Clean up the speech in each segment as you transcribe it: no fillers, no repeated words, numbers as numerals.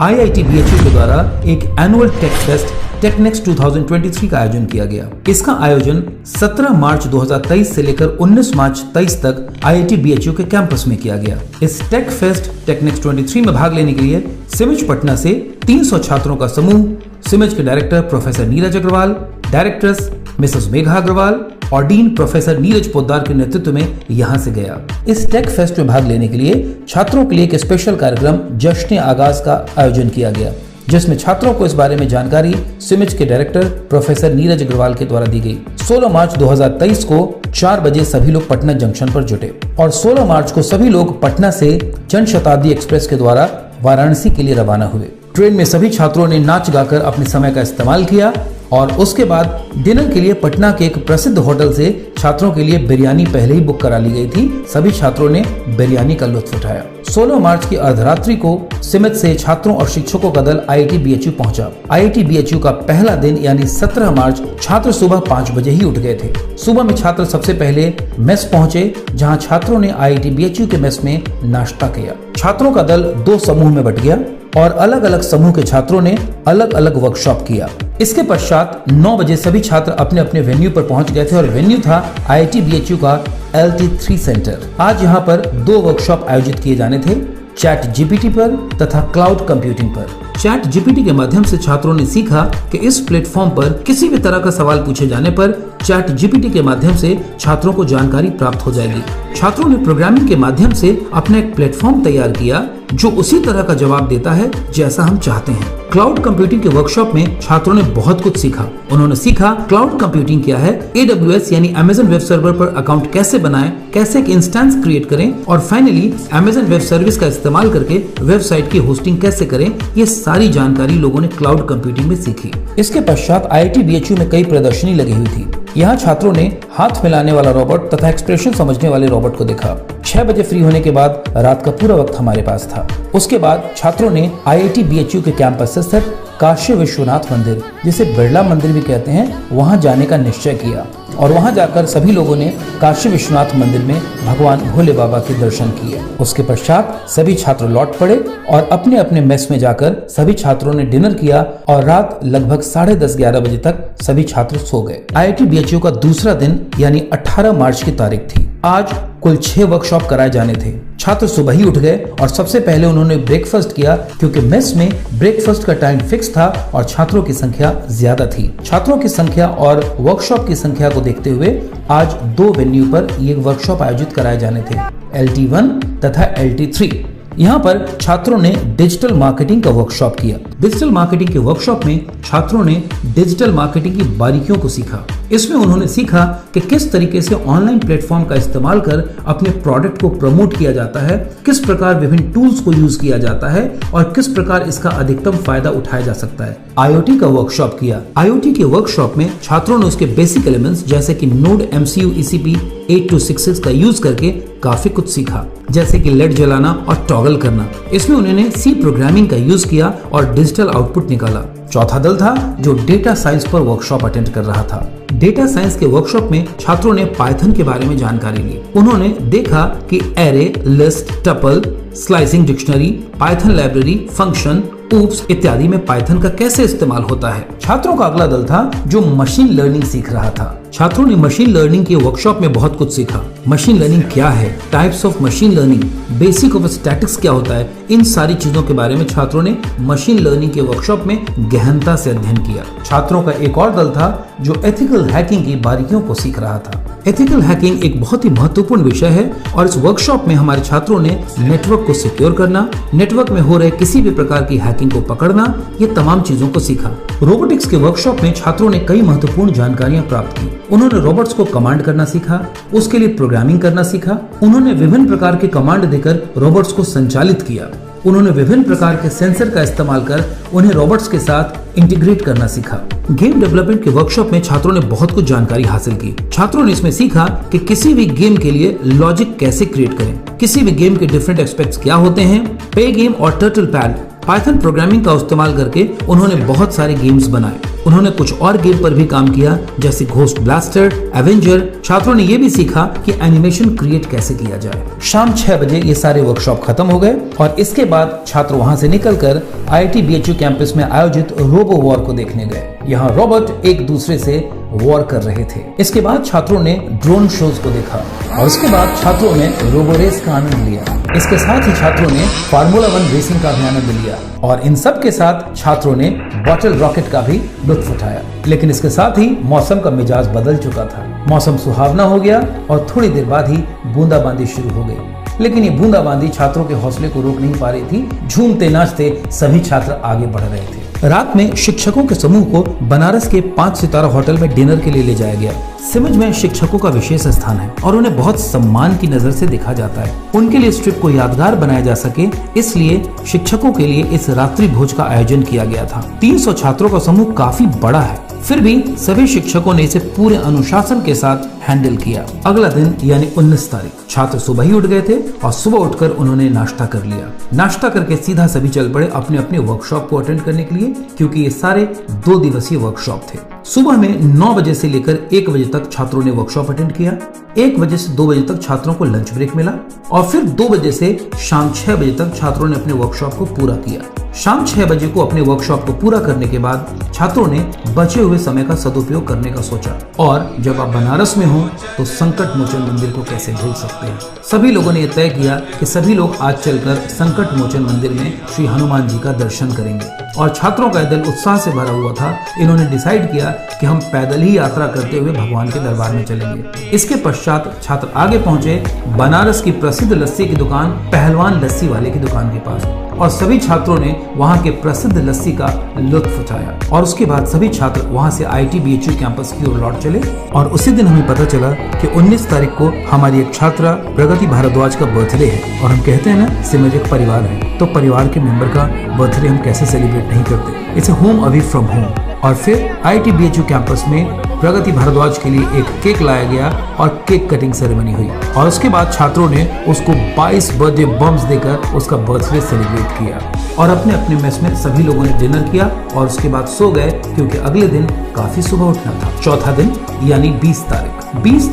IIT BHU के द्वारा एक एनुअल टेक फेस्ट टेकनेक्स्ट 2023 का आयोजन किया गया। इसका आयोजन 17 मार्च 2023 से लेकर 19 मार्च 23 तक IIT BHU के कैंपस में किया गया। इस टेक फेस्ट टेकनेक्स्ट 23 में भाग लेने के लिए सिमिज पटना से 300 छात्रों का समूह सिमिज के director professor Neeraj Agarwal, directors Mrs Megha Agarwal और डीन प्रोफेसर नीरज पोद्दार के नेतृत्व में यहां से गया। इस टेक फेस्ट में भाग लेने के लिए छात्रों के लिए एक स्पेशल कार्यक्रम जश्न आगाज का आयोजन किया गया, जिसमें छात्रों को इस बारे में जानकारी सिमिज के डायरेक्टर प्रोफेसर नीरज अग्रवाल के द्वारा दी गई। 16 मार्च 2023 को 4 बजे सभी लोग पटना जंक्शन पर जुटे और 16 मार्च को सभी लोग पटना से जन शताब्दी एक्सप्रेस के द्वारा वाराणसी के लिए रवाना हुए। ट्रेन में सभी छात्रों ने नाच गाकर अपने समय का इस्तेमाल किया और उसके बाद डिनर के लिए पटना के एक प्रसिद्ध होटल से छात्रों के लिए बिरयानी पहले ही बुक करा ली गई थी। सभी छात्रों ने बिरयानी का लुत्फ उठाया। 16 मार्च की अर्धरात्रि को सिमिज से छात्रों और शिक्षकों का दल IIT BHU पहुंचा। IIT BHU का पहला दिन यानी 17 मार्च छात्र सुबह 5 बजे ही उठ गए थे। सुबह में छात्र सबसे पहले मेस पहुंचे, जहां छात्रों ने IIT BHU के मेस में नाश्ता किया। छात्रों का दल 2 समूह में बट गया और अलग अलग समूह के छात्रों ने अलग अलग वर्कशॉप किया। इसके पश्चात 9 बजे सभी छात्र अपने अपने वेन्यू पर पहुंच गए थे और वेन्यू था IIT BHU का LT3 सेंटर। आज यहाँ पर 2 वर्कशॉप आयोजित किए जाने थे, चैट GPT पर तथा क्लाउड कंप्यूटिंग पर। चैट GPT के माध्यम से छात्रों ने सीखा कि इस प्लेटफॉर्म पर किसी भी तरह का सवाल पूछे जाने पर चैट GPT के माध्यम से छात्रों को जानकारी प्राप्त हो जाएगी। छात्रों ने प्रोग्रामिंग के माध्यम से अपना एक प्लेटफॉर्म तैयार किया जो उसी तरह का जवाब देता है जैसा हम चाहते हैं। क्लाउड कंप्यूटिंग के वर्कशॉप में छात्रों ने बहुत कुछ सीखा। उन्होंने सीखा क्लाउड कंप्यूटिंग क्या है, AWS यानी Amazon वेब सर्वर पर अकाउंट कैसे बनाएं, कैसे एक इंस्टेंस क्रिएट करें और फाइनली Amazon वेब सर्विस का इस्तेमाल करके वेबसाइट की होस्टिंग कैसे करें। ये सारी जानकारी लोगों ने क्लाउड कंप्यूटिंग में सीखी। इसके पश्चात IIT BHU में कई प्रदर्शनी लगी हुई थी। यहाँ छात्रों ने हाथ मिलाने वाला रोबोट तथा एक्सप्रेशन समझने वाले रोबोट को देखा। 6 बजे फ्री होने के बाद रात का पूरा वक्त हमारे पास था। उसके बाद छात्रों ने IIT BHU के कैंपस से स्थित काशी विश्वनाथ मंदिर, जिसे बिरला मंदिर भी कहते हैं, वहां जाने का निश्चय किया और वहां जाकर सभी लोगों ने काशी विश्वनाथ मंदिर में भगवान भोले बाबा के दर्शन किए। उसके पश्चात सभी छात्र लौट पड़े और अपने अपने मेस में जाकर सभी छात्रों ने डिनर किया और रात लगभग 10:30-11 बजे तक सभी छात्र सो गए। IIT BHU का दूसरा दिन यानी 18 मार्च की तारीख थी। आज कुल 6 वर्कशॉप कराए जाने थे। छात्र सुबह ही उठ गए और सबसे पहले उन्होंने ब्रेकफास्ट किया, क्योंकि मेस में ब्रेकफास्ट का टाइम फिक्स था और छात्रों की संख्या ज्यादा थी। छात्रों की संख्या और वर्कशॉप की संख्या को देखते हुए आज 2 वेन्यू पर ये वर्कशॉप आयोजित कराए जाने थे, LT1 तथा LT3। यहाँ पर छात्रों ने डिजिटल मार्केटिंग का वर्कशॉप किया। डिजिटल मार्केटिंग के वर्कशॉप में छात्रों ने डिजिटल मार्केटिंग की बारीकियों को सीखा। इसमें उन्होंने सीखा कि किस तरीके से ऑनलाइन प्लेटफॉर्म का इस्तेमाल कर अपने प्रोडक्ट को प्रमोट किया जाता है, किस प्रकार विभिन्न टूल्स को यूज किया जाता है और किस प्रकार इसका अधिकतम फायदा उठाया जा सकता है। IoT का वर्कशॉप किया। IoT के वर्कशॉप में छात्रों ने उसके बेसिक एलिमेंट्स जैसे कि नोड MCU ECP 8266 का यूज करके काफी कुछ सीखा, जैसे कि लेड जलाना और टॉगल करना। इसमें उन्होंने C प्रोग्रामिंग का यूज किया और डिजिटल आउटपुट निकाला। चौथा दल था जो डेटा साइंस पर वर्कशॉप अटेंड कर रहा था। डेटा साइंस के वर्कशॉप में छात्रों ने पाइथन के बारे में जानकारी ली। उन्होंने देखा कि array, list, tuple, slicing dictionary, Python library, function, oops इत्यादि में पाइथन का कैसे इस्तेमाल होता है। छात्रों का अगला दल था जो मशीन लर्निंग सीख रहा था। छात्रों ने मशीन लर्निंग के वर्कशॉप में बहुत कुछ सीखा। मशीन लर्निंग क्या है, types of machine learning, basic of statics क्या होता है, इन सारी चीजों के बारे में छात्रों ने मशीन लर्निंग के वर्कशॉप में गहनता से अध्ययन किया। छात्रों का एक और दल था जो एथिकल हैकिंग की बारीकियों को सीख रहा था। एथिकल हैकिंग एक बहुत ही महत्वपूर्ण विषय है और इस वर्कशॉप में हमारे छात्रों ने नेटवर्क को सिक्योर करना, नेटवर्क में हो रहे किसी भी प्रकार की हैकिंग को पकड़ना, ये तमाम चीजों को सीखा। रोबोटिक्स के वर्कशॉप में छात्रों ने कई महत्वपूर्ण जानकारियां प्राप्त की। उन्होंने रोबोट्स को कमांड करना सीखा, उसके लिए प्रोग्रामिंग करना सीखा। उन्होंने विभिन्न प्रकार के कमांड देकर रोबोट्स को संचालित किया। उन्होंने विभिन्न प्रकार के सेंसर का इस्तेमाल कर उन्हें रोबोट्स के साथ इंटीग्रेट करना सीखा। गेम डेवलपमेंट के वर्कशॉप में छात्रों ने बहुत कुछ जानकारी हासिल की। छात्रों ने इसमें सीखा कि किसी भी गेम के लिए लॉजिक कैसे क्रिएट करें, किसी भी गेम के डिफरेंट एस्पेक्ट्स क्या होते हैं। पे गेम और टर्टल पैड, पाइथन प्रोग्रामिंग का इस्तेमाल करके उन्होंने बहुत सारे गेम्स बनाए। उन्होंने कुछ और गेम पर भी काम किया, जैसे घोस्ट ब्लास्टर, एवेंजर। छात्रों ने ये भी सीखा कि एनिमेशन क्रिएट कैसे किया जाए। शाम 6 बजे ये सारे वर्कशॉप खत्म हो गए और इसके बाद छात्र वहां से निकलकर IIT BHU कैंपस में आयोजित रोबो वॉर को देखने गए। यहाँ रोबोट एक दूसरे से वॉर कर रहे थे। इसके बाद छात्रों ने ड्रोन शोज को देखा और उसके बाद छात्रों ने रोबो रेस का आनंद लिया। इसके साथ ही छात्रों ने फार्मूला 1 रेसिंग का भी आनंद लिया और इन सब के साथ छात्रों ने बॉटल रॉकेट का भी लुत्फ उठाया। लेकिन इसके साथ ही मौसम का मिजाज बदल चुका था। मौसम सुहावना हो गया और थोड़ी देर बाद ही बूंदाबांदी शुरू हो गई। लेकिन ये बूंदाबांदी छात्रों के हौसले को रोक नहीं पा रही थी। झूमते नाचते सभी छात्र आगे बढ़ रहे थे। रात में शिक्षकों के समूह को बनारस के 5 सितारा होटल में डिनर के लिए ले जाया गया। सिमज में शिक्षकों का विशेष स्थान है और उन्हें बहुत सम्मान की नजर से देखा जाता है। उनके लिए इस ट्रिप को यादगार बनाया जा सके, इसलिए शिक्षकों के लिए इस रात्रि भोज का आयोजन किया गया था। 300 छात्रों का समूह काफी बड़ा है, फिर भी सभी शिक्षकों ने इसे पूरे अनुशासन के साथ हैंडल किया। अगला दिन यानी 19 तारीख छात्र सुबह ही उठ गए थे और सुबह उठकर उन्होंने नाश्ता कर लिया। नाश्ता करके सीधा सभी चल पड़े अपने अपने वर्कशॉप को अटेंड करने के लिए, क्योंकि ये सारे 2 दिवसीय वर्कशॉप थे। सुबह में 9 बजे से लेकर 1 बजे तक छात्रों ने वर्कशॉप अटेंड किया। 1 बजे से 2 बजे तक छात्रों को लंच ब्रेक मिला और फिर 2 बजे से शाम 6 बजे तक छात्रों ने अपने वर्कशॉप को पूरा किया। शाम 6 बजे को अपने वर्कशॉप को पूरा करने के बाद छात्रों ने बचे हुए समय का सदुपयोग करने का सोचा। और जब आप बनारस में हो तो संकट मोचन मंदिर को कैसे भूल सकते हैं। सभी लोगों ने यह तय किया कि सभी लोग आज चलकर संकट मोचन मंदिर में श्री हनुमान जी का दर्शन करेंगे और छात्रों का दिल उत्साह से भरा हुआ था। इन्होंने डिसाइड किया कि हम पैदल ही यात्रा करते हुए भगवान के दरबार में चलेंगे। इसके पश्चात छात्र आगे पहुंचे बनारस की प्रसिद्ध लस्सी की दुकान पहलवान लस्सी वाले की दुकान के पास और सभी छात्रों ने वहां के प्रसिद्ध लस्सी का लुत्फ उठाया। और उसके बाद सभी छात्र वहां से IIT BHU कैंपस की ओर लौट चले और उसी दिन हमें पता चला कि 19 तारीख को हमारी एक छात्रा प्रगति भारद्वाज का बर्थडे है। और हम कहते हैं ना, सिमज एक परिवार है, तो परिवार के मेंबर का बर्थडे हम कैसे सेलिब्रेट नहीं करते। Its home away from home. और फिर IIT BHU कैंपस में प्रगति भारद्वाज के लिए एक केक लाया गया और केक कटिंग सेरेमनी हुई और उसके बाद छात्रों ने उसको 22 बर्थडे बम्स देकर उसका बर्थडे सेलिब्रेट किया और अपने अपने मेस में सभी लोगों ने डिनर किया और उसके बाद सो गए, क्योंकि अगले दिन काफी सुबह उठना था। चौथा दिन यानी 20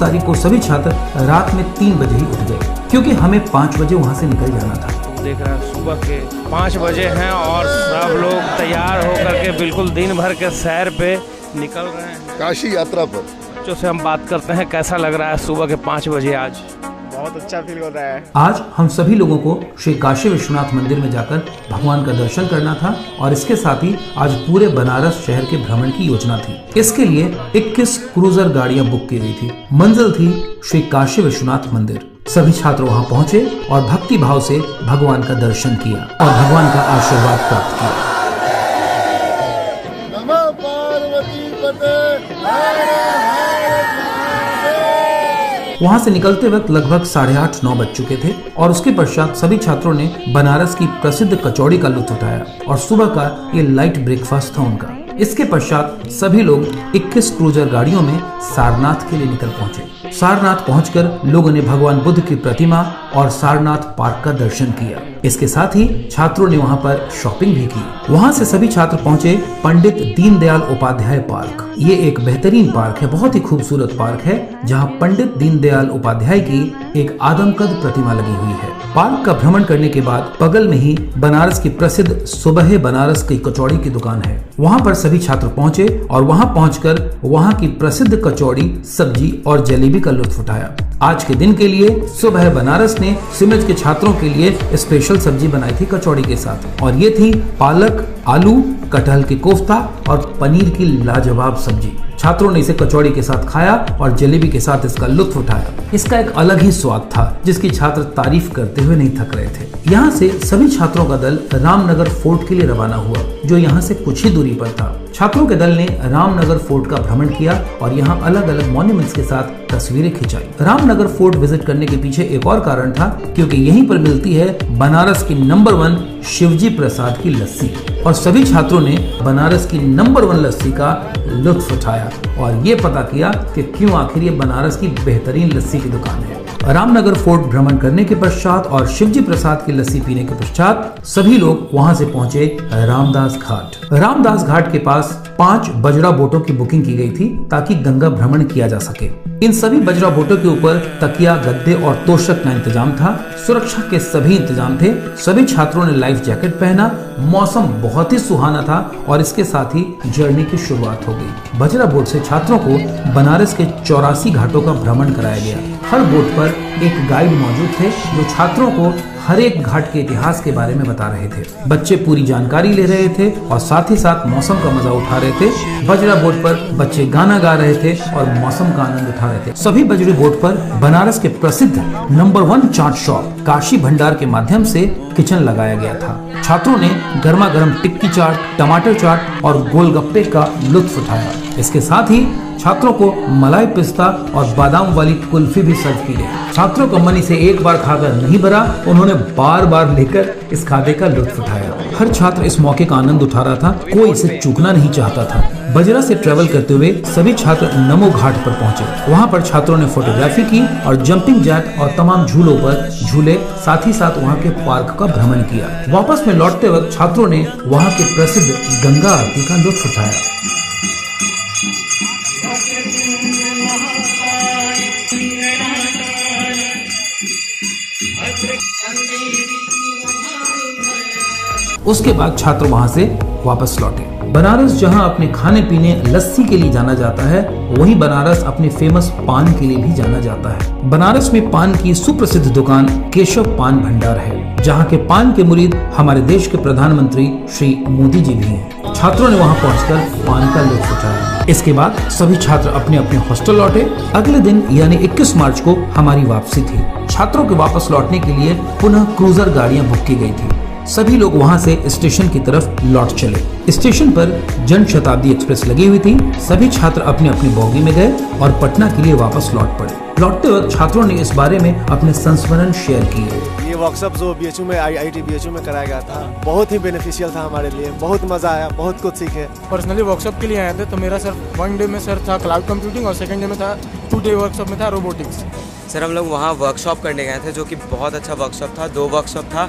तारीख को सभी छात्र रात में 3 बजे ही उठ गए, क्योंकि हमें 5 बजे वहाँ से निकल जाना था। देख रहे हैं सुबह के 5 बजे हैं और सब लोग तैयार होकर के बिल्कुल दिन भर के सैर पे निकल रहे हैं काशी यात्रा पर। बच्चों से हम बात करते हैं, कैसा लग रहा है सुबह के 5 बजे आज? बहुत अच्छा फील हो रहा है। आज हम सभी लोगों को श्री काशी विश्वनाथ मंदिर में जाकर भगवान का दर्शन करना था और इसके साथ ही आज पूरे बनारस शहर के भ्रमण की योजना थी। इसके लिए 21 क्रूजर गाड़ियां बुक की गई थी। मंजिल थी श्री काशी विश्वनाथ मंदिर। सभी छात्र वहां पहुंचे और भक्ति भाव से भगवान का दर्शन किया और भगवान का आशीर्वाद प्राप्त किया। नमः पार्वती पते। वहां से निकलते वक्त लगभग 8:30-9 बज चुके थे और उसके पश्चात सभी छात्रों ने बनारस की प्रसिद्ध कचौड़ी का लुत्फ उठाया और सुबह का ये लाइट ब्रेकफास्ट था उनका। इसके पश्चात सभी लोग 21 क्रूजर गाड़ियों में सारनाथ के लिए निकल पहुंचे। सारनाथ पहुंचकर लोगों ने भगवान बुद्ध की प्रतिमा और सारनाथ पार्क का दर्शन किया। इसके साथ ही छात्रों ने वहां पर शॉपिंग भी की। वहां से सभी छात्र पहुंचे पंडित दीनदयाल उपाध्याय पार्क। ये एक बेहतरीन पार्क है, बहुत ही खूबसूरत पार्क है, जहां पंडित दीनदयाल उपाध्याय की एक आदमकद प्रतिमा लगी हुई है। पार्क का भ्रमण करने के बाद बगल में ही बनारस की प्रसिद्ध सुबह बनारस की कचौड़ी की दुकान है। वहां पर सभी छात्र पहुंचे और वहां पहुंचकर वहां की प्रसिद्ध कचौड़ी, सब्जी और जलेबी का लुत्फ उठाया। आज के दिन के लिए सुबह बनारस ने सिमज के छात्रों के लिए स्पेशल सब्जी बनाई थी कचौड़ी के साथ और ये थी पालक, आलू, कटहल के कोफ्ता और पनीर की लाजवाब सब्जी। छात्रों ने इसे कचौड़ी के साथ खाया और जलेबी के साथ इसका लुत्फ उठाया। इसका एक अलग ही स्वाद था जिसकी छात्र तारीफ करते हुए नहीं थक रहे थे। यहाँ से सभी छात्रों का दल रामनगर फोर्ट के लिए रवाना हुआ, जो यहाँ से कुछ ही दूरी पर था। छात्रों के दल ने रामनगर फोर्ट का भ्रमण किया और यहाँ अलग अलग मॉन्यूमेंट्स के साथ तस्वीरें खिंचाई। रामनगर फोर्ट विजिट करने के पीछे एक और कारण था, क्योंकि यहीं पर मिलती है बनारस की नंबर 1 शिवजी प्रसाद की लस्सी और सभी छात्रों ने बनारस की नंबर 1 लस्सी का लुत्फ उठाया और ये पता किया कि क्यों आखिर ये बनारस की बेहतरीन लस्सी की दुकान है। रामनगर फोर्ट भ्रमण करने के पश्चात और शिवजी प्रसाद की लस्सी पीने के पश्चात सभी लोग वहां से पहुंचे रामदास घाट। रामदास घाट के पास 5 बजरा बोटों की बुकिंग की गई थी ताकि गंगा भ्रमण किया जा सके। इन सभी बजरा बोटों के ऊपर तकिया, गद्दे और तोशक का इंतजाम था। सुरक्षा के सभी इंतजाम थे। सभी छात्रों ने लाइफ जैकेट पहना। मौसम बहुत ही सुहाना था और इसके साथ ही जर्नी की शुरुआत हो गई। बजरा बोट से छात्रों को बनारस के 84 घाटों का भ्रमण कराया गया। हर बोट पर एक गाइड मौजूद थे जो छात्रों को हर एक घाट के इतिहास के बारे में बता रहे थे। बच्चे पूरी जानकारी ले रहे थे और साथ ही साथ मौसम का मजा उठा रहे थे। बजरा बोट पर बच्चे गाना गा रहे थे और मौसम का आनंद उठा रहे थे। सभी बजरी बोट पर बनारस के प्रसिद्ध नंबर 1 चाट शॉप काशी भंडार के माध्यम से किचन लगाया गया था। छात्रों ने गर्मा गर्म टिक्की चाट, टमाटर चाट और गोलगप्पे का लुत्फ उठाया। इसके साथ ही छात्रों को मलाई पिस्ता और बादाम वाली कुल्फी भी सर्व की गई। छात्रों का मन इसे एक बार खाकर नहीं भरा, उन्होंने बार बार लेकर इस खाने का लुत्फ उठाया। हर छात्र इस मौके का आनंद उठा रहा था, कोई इसे चूकना नहीं चाहता था। बजरा से ट्रेवल करते हुए सभी छात्र नमो घाट पर पहुंचे। वहां पर छात्रों ने फोटोग्राफी की और जंपिंग जैक और तमाम झूलों पर झूले, साथ ही साथ वहां के पार्क का भ्रमण किया। वापस में लौटते वक्त छात्रों ने वहां के प्रसिद्ध गंगा आरती का लुत्फ उठाया। उसके बाद छात्र वहां से वापस लौटे। बनारस जहां अपने खाने पीने लस्सी के लिए जाना जाता है, वहीं बनारस अपने फेमस पान के लिए भी जाना जाता है। बनारस में पान की सुप्रसिद्ध दुकान केशव पान भंडार है, जहां के पान के मुरीद हमारे देश के प्रधानमंत्री श्री मोदी जी भी हैं। छात्रों ने वहां पहुंचकर पान का लुत्फ उठाया। इसके बाद सभी छात्र अपने अपने हॉस्टल लौटे। अगले दिन यानी 21 मार्च को हमारी वापसी थी। छात्रों के वापस लौटने के लिए पुनः क्रूजर गाड़ियां बुक की गई थी। सभी लोग वहां से स्टेशन की तरफ लौट चले। स्टेशन पर जन शताब्दी एक्सप्रेस लगी हुई थी। सभी छात्र अपने अपने बोगी में गए और पटना के लिए वापस लौट पड़े। लौटते वक्त छात्रों ने इस बारे में अपने संस्मरण शेयर किए। ये वर्कशॉप जो बीएचयू में IIT BHU में कराया गया था, बहुत ही बेनिफिशियल था हमारे लिए। बहुत मजा आया, बहुत कुछ सीखे। पर्सनली वर्कशॉप के लिए आए थे, तो मेरा सर 1 डे में सर था क्लाउड कंप्यूटिंग और सेकंड डे में था 2 डे वर्कशॉप में था रोबोटिक्स। सर हम लोग वहाँ वर्कशॉप करने गए थे, जो कि बहुत अच्छा वर्कशॉप था। 2 वर्कशॉप था,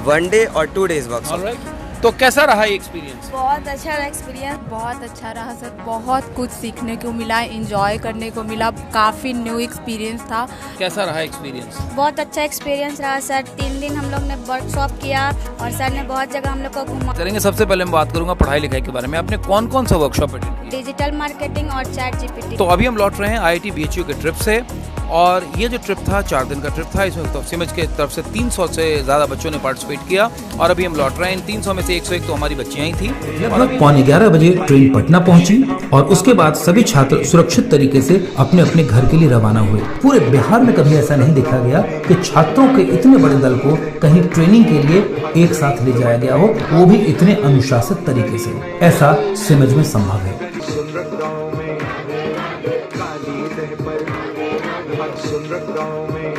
1 डे और 2 डेज वर्कशॉप। तो कैसा रहा ये एक्सपीरियंस? बहुत अच्छा रहा एक्सपीरियंस, बहुत अच्छा रहा सर। बहुत कुछ सीखने को मिला, एंजॉय करने को मिला, काफ़ी न्यू एक्सपीरियंस था। कैसा रहा एक्सपीरियंस? बहुत अच्छा एक्सपीरियंस रहा सर। 3 दिन हम लोग ने वर्कशॉप किया और सर ने बहुत जगह हम लोग को घुमा करेंगे। सबसे पहले मैं बात करूंगा पढ़ाई लिखाई के बारे में। आपने कौन कौन सा वर्कशॉप अटेंड किया? डिजिटल मार्केटिंग और चैट GPT। तो अभी हम लौट रहे हैं IIT BHU के ट्रिप से, और ये जो ट्रिप था 4 दिन का ट्रिप था। इसमें तफसीमज के तरफ से 300 से ज़्यादा बच्चों ने पार्टिसिपेट किया और अभी हम लौट रहे हैं। इन 300 में से 101 तो हमारी बच्चियाँ ही थी। लगभग 11:15 बजे ट्रेन पटना पहुंची और उसके बाद सभी छात्र सुरक्षित तरीके से अपने अपने घर के लिए रवाना हुए। पूरे बिहार में कभी ऐसा नहीं देखा गया कि छात्रों के इतने बड़े दल को कहीं ट्रेनिंग के लिए एक साथ ले जाया गया हो, वो भी इतने अनुशासित तरीके से। ऐसा सिमज में संभव है। गाँव में